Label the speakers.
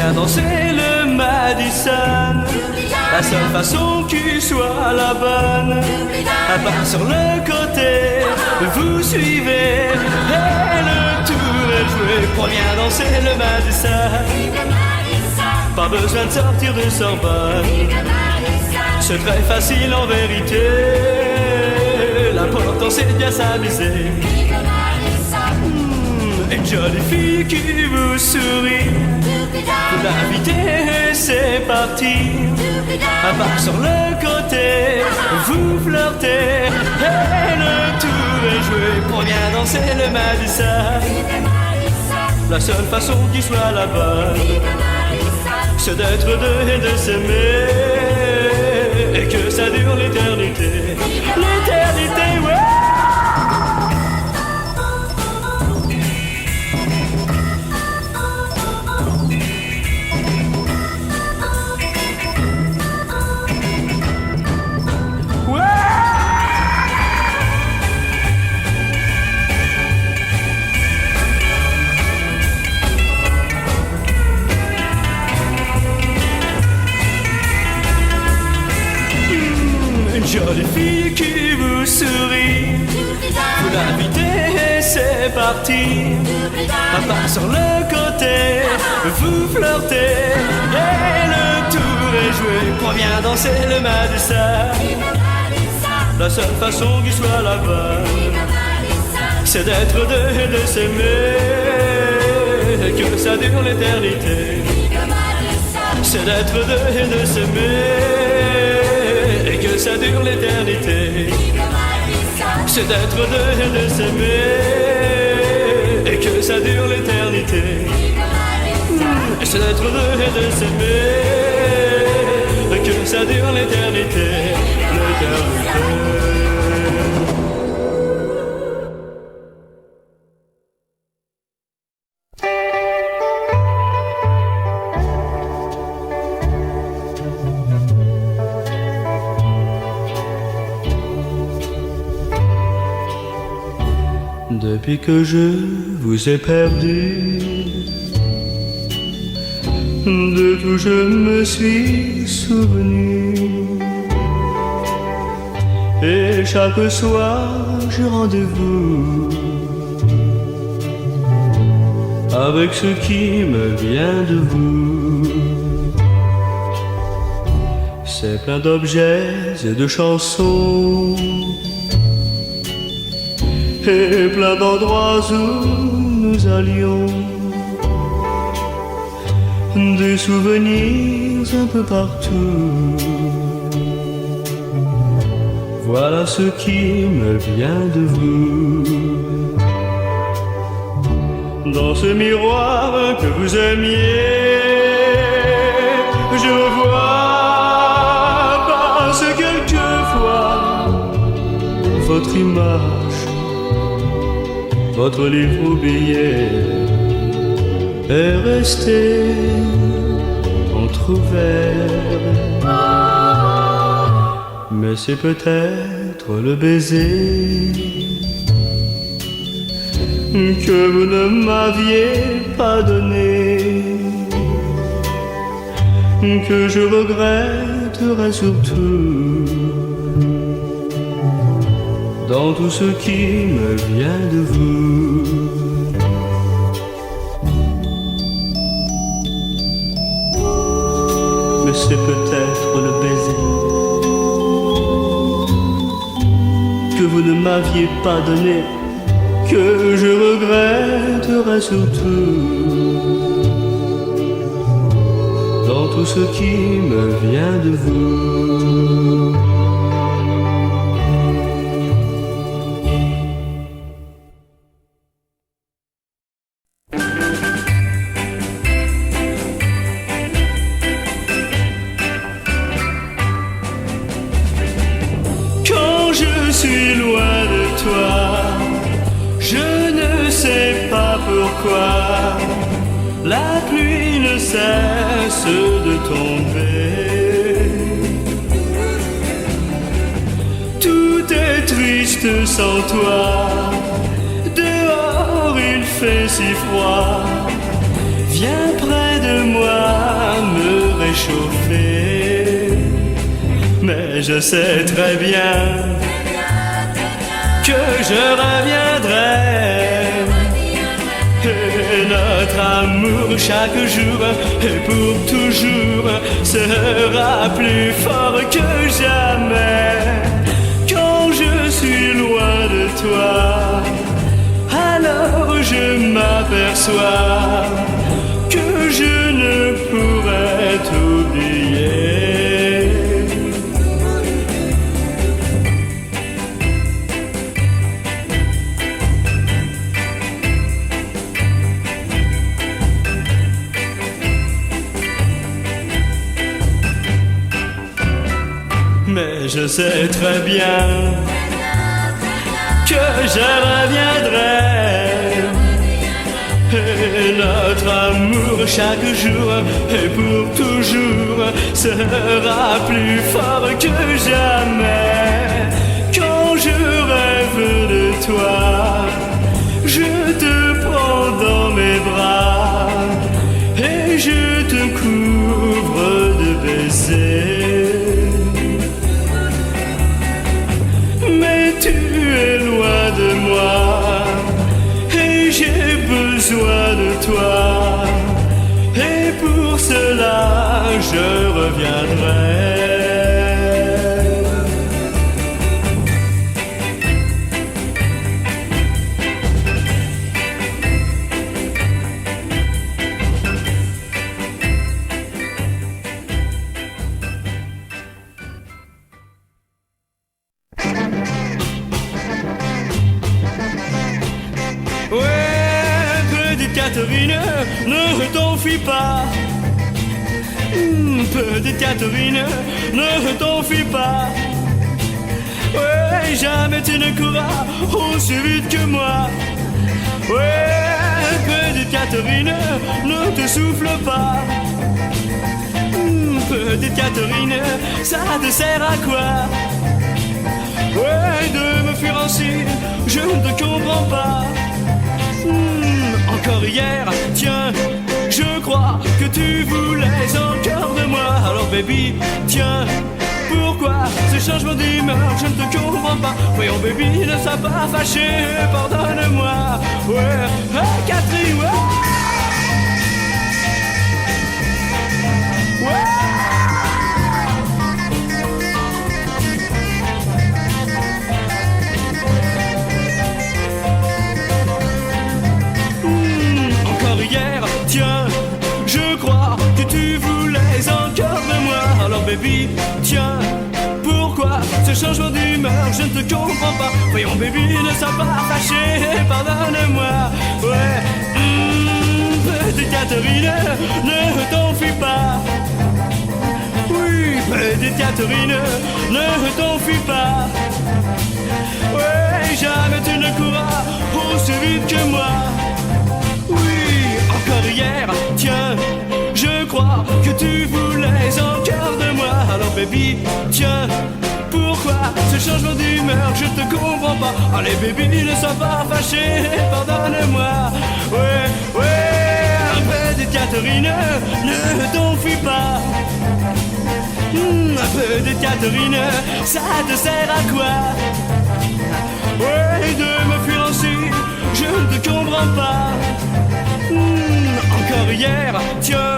Speaker 1: viens danser le Madison. La seule façon qui soit la bonne, à part sur le côté, vous suivez et le tour est joué. Pour bien danser le Madison, pas besoin de sortir de Sorbonne. C'est très facile en vérité, l'important c'est de bien s'amuser. Une jolie fille qui vous sourit, vous l'invitez et c'est parti. Un pas sur le côté, vous flirtez et le tour est joué. Pour bien danser le Madison, la seule façon qui soit la bonne, c'est d'être deux et de s'aimer, et que ça dure l'éternité. L'éternité, ouais. Jolie fille qui vous sourit, vous l'invitez et c'est parti. Un pas sur le côté, vous flirtez et le tour est joué. Pour bien danser le Madison, la seule façon qui soit la bonne, c'est d'être deux et de s'aimer, et que ça dure l'éternité. C'est d'être deux et de s'aimer, et que ça dure l'éternité. C'est d'être deux et de s'aimer, et que ça dure l'éternité. C'est d'être deux et de s'aimer, et que ça dure l'éternité. L'éternité. Depuis que je vous ai perdu, de tout je me suis souvenu. Et chaque soir j'ai rendez-vous avec ce qui me vient de vous. C'est plein d'objets et de chansons, et plein d'endroits où nous allions, des souvenirs un peu partout. Voilà ce qui me vient de vous. Dans ce miroir que vous aimiez, je revois passe quelquefois votre image, votre livre oublié est resté entrouvert. Mais c'est peut-être le baiser que vous ne m'aviez pas donné, que je regretterai surtout dans tout ce qui me vient de vous. Mais c'est peut-être le baiser que vous ne m'aviez pas donné, que je regretterai surtout dans tout ce qui me vient de vous. Quand je suis loin de toi, je ne sais pas pourquoi la pluie ne cesse de tomber. Tout est triste sans toi, dehors il fait si froid. Viens près de moi, réchauffer. Mais je sais très bien que je reviendrai. Et notre amour chaque jour et pour toujours sera plus fort que jamais. Quand je suis loin de toi, alors je m'aperçois que je ne pourrai t'oublier. Mais je sais très bien que je reviendrai. Et notre amour chaque jour et pour toujours sera plus fort que jamais. Quand je rêve de toi, je te prends dans mes bras et je te couvre de baisers. Mais tu es loin de moi et j'ai besoin de toi. Et pour cela je reviendrai. Catherine, ne t'enfuis pas. Petite Catherine, ne t'enfuis pas. Ouais, jamais tu ne courras aussi vite que moi. Ouais, petite Catherine, ne te souffle pas. Petite Catherine, ça te sert à quoi? Ouais, de me fuir ainsi, je ne te comprends pas. Encore hier, tiens, je crois que tu voulais encore de moi. Alors baby, tiens, pourquoi ce changement d'humeur? Je ne te comprends pas. Voyons baby, ne sois pas fâché, pardonne-moi. Ouais, hey, Catherine, ouais. Ouais. Hier, tiens, je crois que tu voulais encore de moi. Alors baby, tiens, pourquoi ce changement d'humeur? Je ne te comprends pas. Voyons baby, ne sois pas fâché, pardonne-moi. Ouais, petite Catherine, ne t'enfuis pas. Oui, petite Catherine, ne t'enfuis pas. Ouais, jamais tu ne courras aussi vite que moi. Encore hier, tiens, je crois que tu voulais encore de moi. Alors baby, tiens, pourquoi ce changement d'humeur? Je te comprends pas. Allez baby, ne sois pas fâché, pardonne-moi. Ouais, ouais, petite Catherine, ne t'enfuis pas. Petite Catherine, ça te sert à quoi? Ouais, de me fuir ainsi, je ne te comprends pas. Encore hier, tiens,